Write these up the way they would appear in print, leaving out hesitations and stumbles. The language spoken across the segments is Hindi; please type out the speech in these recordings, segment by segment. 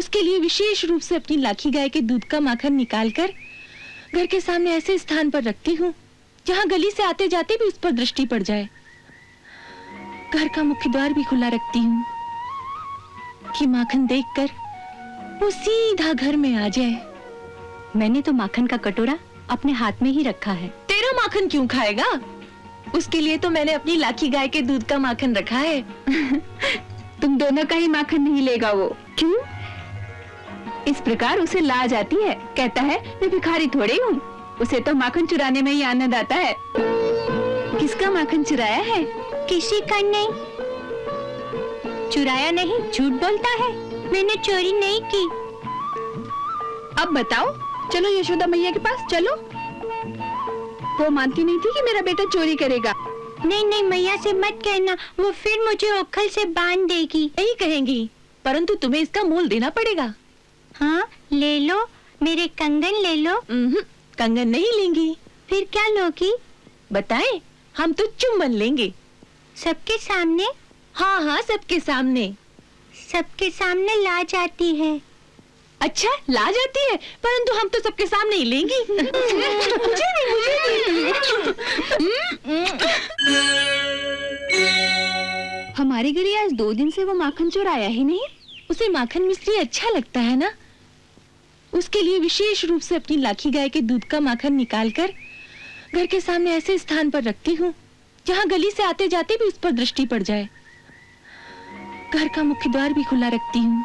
उसके लिए विशेष रूप से अपनी लाखी गाय के दूध का माखन निकालकर घर के सामने ऐसे स्थान पर रखती हूँ जहाँ गली से आते जाते भी उस पर दृष्टि पड़ जाए। घर का मुख्य द्वार भी खुला रखती हूँ कि माखन देखकर वो सीधा घर में आ जाए। मैंने तो माखन का कटोरा अपने हाथ में ही रखा है। तेरा माखन क्यों खाएगा? उसके लिए तो मैंने अपनी लाखी गाय के दूध का माखन रखा है। तुम दोनों का ही माखन नहीं लेगा वो। क्यों? इस प्रकार उसे लाज आती है, कहता है मैं भिखारी थोड़ी हूँ, उसे तो माखन चुराने में ही आनंद आता है। किसका माखन चुराया है? किसी का नहीं। चुराया नहीं, झूठ बोलता है, मैंने चोरी नहीं की। अब बताओ, चलो यशोदा मैया के पास चलो। वो मानती नहीं थी कि मेरा बेटा चोरी करेगा। नहीं नहीं, मैया से मत कहना, वो फिर मुझे ओखल से बांध देगी। यही कहेंगी, परंतु तुम्हें इसका मोल देना पड़ेगा। हाँ ले लो, मेरे कंगन ले लो। कंगन नहीं लेंगी। फिर क्या लोगी? बताएं, हम तो चुम्बन लेंगे। सबके सामने? हाँ हाँ, सबके सामने। सबके सामने लाज आती है। अच्छा, लाज आती है, परंतु हम तो सबके सामने ही लेंगी। मुझे नहीं। हमारी गली आज 2 दिन से वो माखन चुराया ही नहीं। उसे माखन मिश्री अच्छा लगता है ना, उसके लिए विशेष रूप से अपनी लाखी गाय के दूध का माखन निकालकर घर के सामने ऐसे स्थान पर रखती हूँ जहाँ गली से आते जाते भी उस पर दृष्टि पड़ जाए। घर का मुख्य द्वार भी खुला रखती हूँ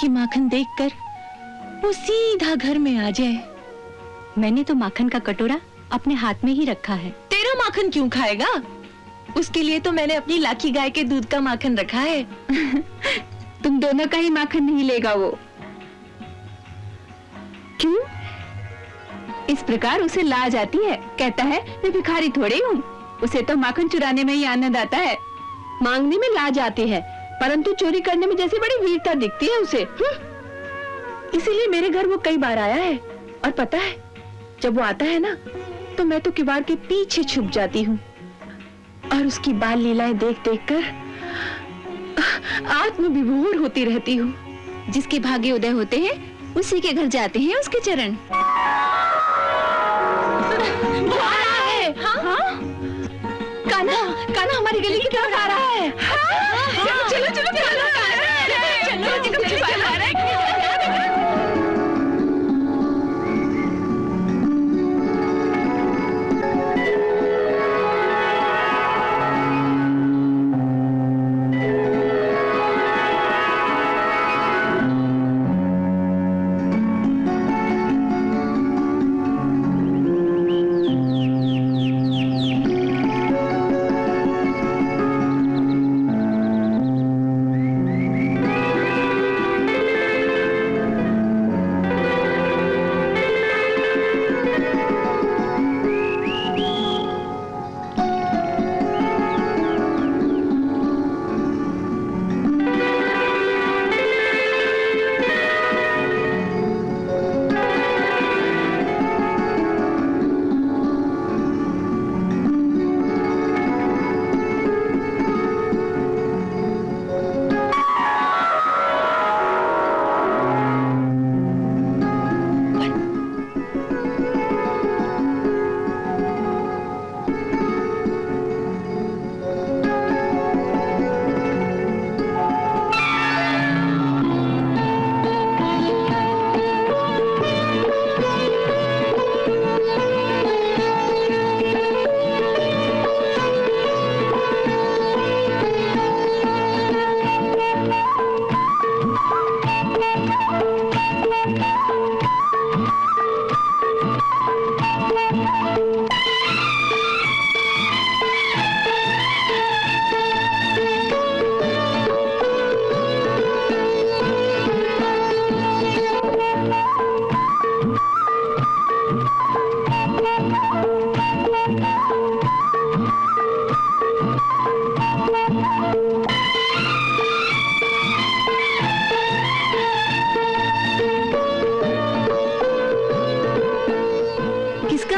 कि माखन देखकर वो सीधा घर में आ जाए। मैंने तो माखन का कटोरा अपने हाथ में ही रखा है। तेरा माखन क्यों खाएगा? उसके लिए तो मैंने अपनी लाखी गाय के दूध का माखन रखा है। तुम दोनों का ही माखन नहीं लेगा वो। क्यों? इस प्रकार उसे लाज आती है, कहता है मैं भिखारी थोड़ी हूँ, उसे तो माखन चुराने में ही आनंद आता है। मांगने में लाज आती है, परंतु चोरी करने में जैसे बड़ी वीरता दिखती है उसे। इसीलिए मेरे घर वो कई बार आया है, और पता है जब वो आता है ना तो मैं तो किवाड़ के पीछे छुप जाती हूँ और उसकी बाल लीलाएं देख देख कर आत्म विभोर होती रहती हूँ। जिसके भाग्य उदय होते हैं उसी के घर जाते हैं उसके चरण। वो आ रहा है। हाँ? कान्हा, कान्हा हमारी गली की तरफ आ रहा है। चलो चलो चलो चलो।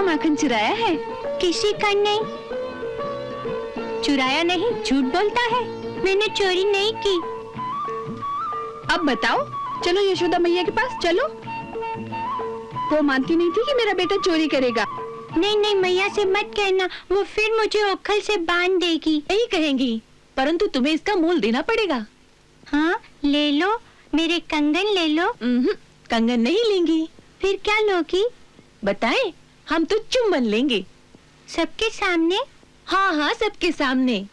माखन चुराया है? किसी का नहीं। चुराया नहीं, झूठ बोलता है, मैंने चोरी नहीं की। अब बताओ, चलो यशोदा मैया के पास चलो। वो मानती नहीं थी कि मेरा बेटा चोरी करेगा। नहीं नहीं, मैया से मत कहना, वो फिर मुझे ओखल से बांध देगी। यही कहेंगी, परंतु तुम्हें इसका मोल देना पड़ेगा। हाँ, ले लो, मेरे कंगन ले लो। कंगन नहीं लेंगी। फिर क्या लोगी? बताएं, हम तो चुम्बन लेंगे। सबके सामने? हाँ हाँ, सबके सामने।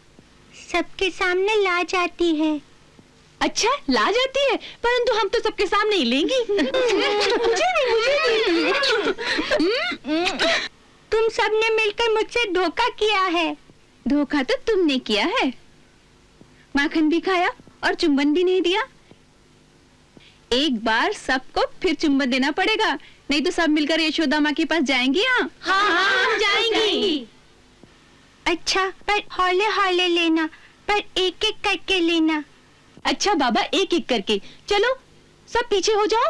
सबके सामने लाज आती है। अच्छा, लाज आती है, परंतु हम तो सबके सामने ही लेंगी। मुझे नहीं। तुम सबने मिलकर मुझसे धोखा किया है। धोखा तो तुमने किया है। माखन भी खाया और चुंबन भी नहीं दिया। एक बार सबको फिर चुंबन देना पड़ेगा, नहीं तो सब मिलकर यशोदा माँ के पास जाएंगी। हाँ हाँ, हम जाएंगी। अच्छा, पर हौले हौले लेना, पर एक एक करके लेना। अच्छा बाबा, एक एक करके। चलो, सब पीछे हो जाओ।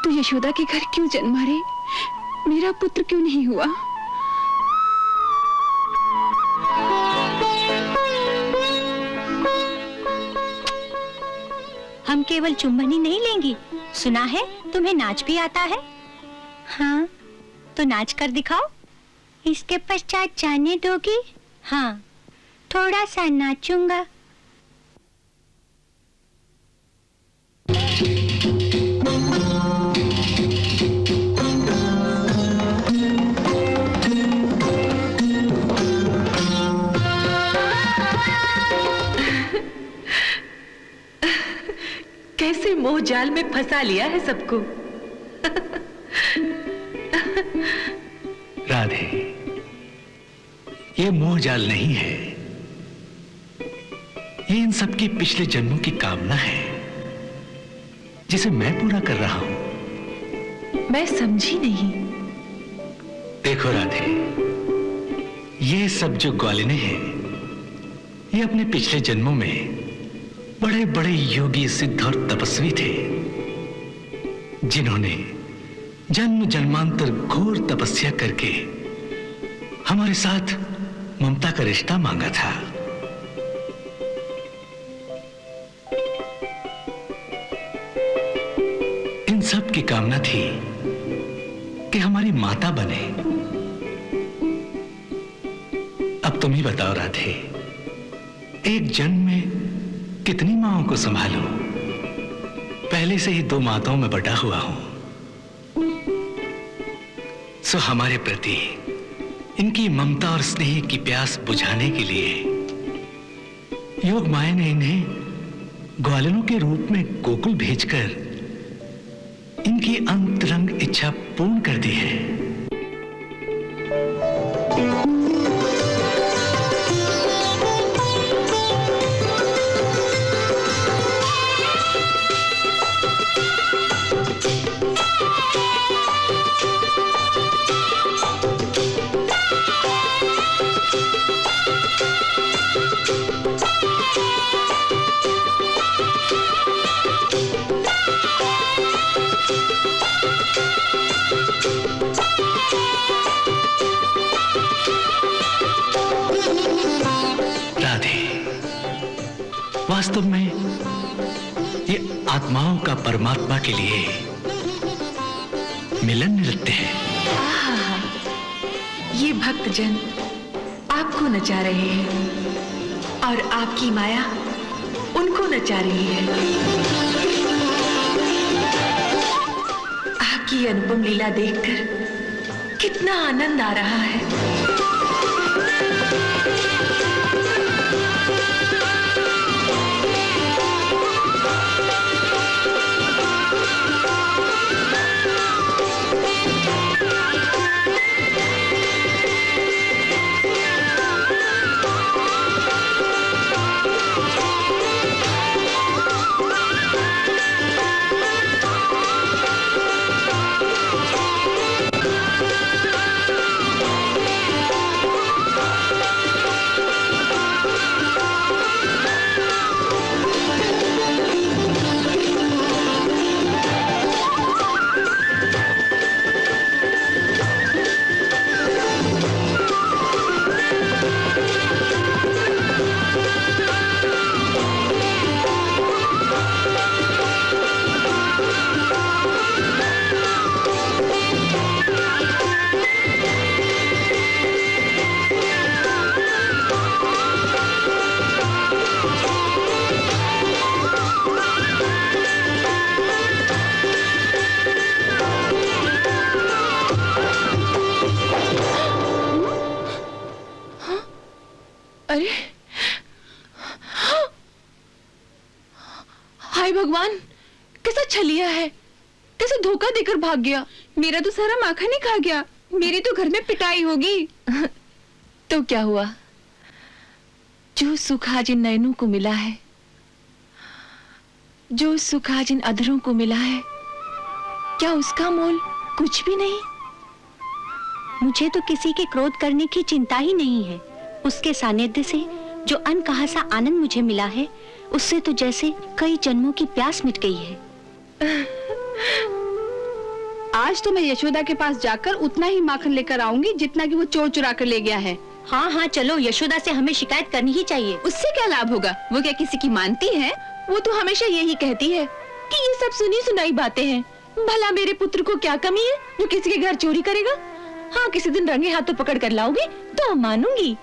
तू यशोदा के घर क्यों जन्मा रे? मेरा पुत्र क्यों नहीं हुआ? हम केवल चुम्बन ही नहीं लेंगी, सुना है तुम्हें नाच भी आता है। हाँ, तो नाच कर दिखाओ। इसके पश्चात जाने दोगी? हाँ, थोड़ा सा नाचूंगा। कैसे मोह जाल में फंसा लिया है सबको। राधे, ये मोह जाल नहीं है, ये इन सबकी पिछले जन्मों की कामना है, जिसे मैं पूरा कर रहा हूं। मैं समझी नहीं। देखो राधे, ये सब जो ग्वालिने हैं, ये अपने पिछले जन्मों में बड़े बड़े योगी, सिद्ध और तपस्वी थे, जिन्होंने जन्म जन्मांतर घोर तपस्या करके हमारे साथ ममता का रिश्ता मांगा था। इन सब की कामना थी कि हमारी माता बने। अब तुम ही बताओ राधे, एक जन्म में कितनी माँओं को संभालूं? पहले से ही 2 माताओं में बटा हुआ हूं। सो हमारे प्रति इनकी ममता और स्नेह की प्यास बुझाने के लिए योग माया ने इन्हें ग्वालिनों के रूप में गोकुल भेजकर इनकी अंतरंग इच्छा पूर्ण कर दी है। वास्तव में ये आत्माओं का परमात्मा के लिए मिलन नृत्य है। ये भक्तजन आपको नचा रहे हैं और आपकी माया उनको नचा रही है। आपकी अनुपम लीला देखकर कितना आनंद आ रहा है। हाय भगवान, कैसा छलिया है, कैसे धोखा देकर भाग गया। मेरा तो सारा माखन ही खा गया। मेरी तो घर में पिटाई होगी। तो क्या हुआ, जो सुख आज इन नयनों को मिला है, जो सुख आज इन अधरों को मिला है, क्या उसका मोल कुछ भी नहीं? मुझे तो किसी के क्रोध करने की चिंता ही नहीं है। उसके सानिध्य से जो अनकहा सा आनंद मुझे मिला है, उससे तो जैसे कई जन्मों की प्यास मिट गई है। आज तो मैं यशोदा के पास जाकर उतना ही माखन लेकर आऊंगी जितना कि वो चोर चुरा कर ले गया है। हाँ हाँ चलो, यशोदा से हमें शिकायत करनी ही चाहिए। उससे क्या लाभ होगा? वो क्या किसी की मानती है? वो तो हमेशा यही कहती है कि ये सब सुनी सुनाई बातें हैं। भला मेरे पुत्र को क्या कमी है जो किसी के घर चोरी करेगा? हाँ, किसी दिन रंगे हाथों पकड़ कर लाओगे तो मानूंगी।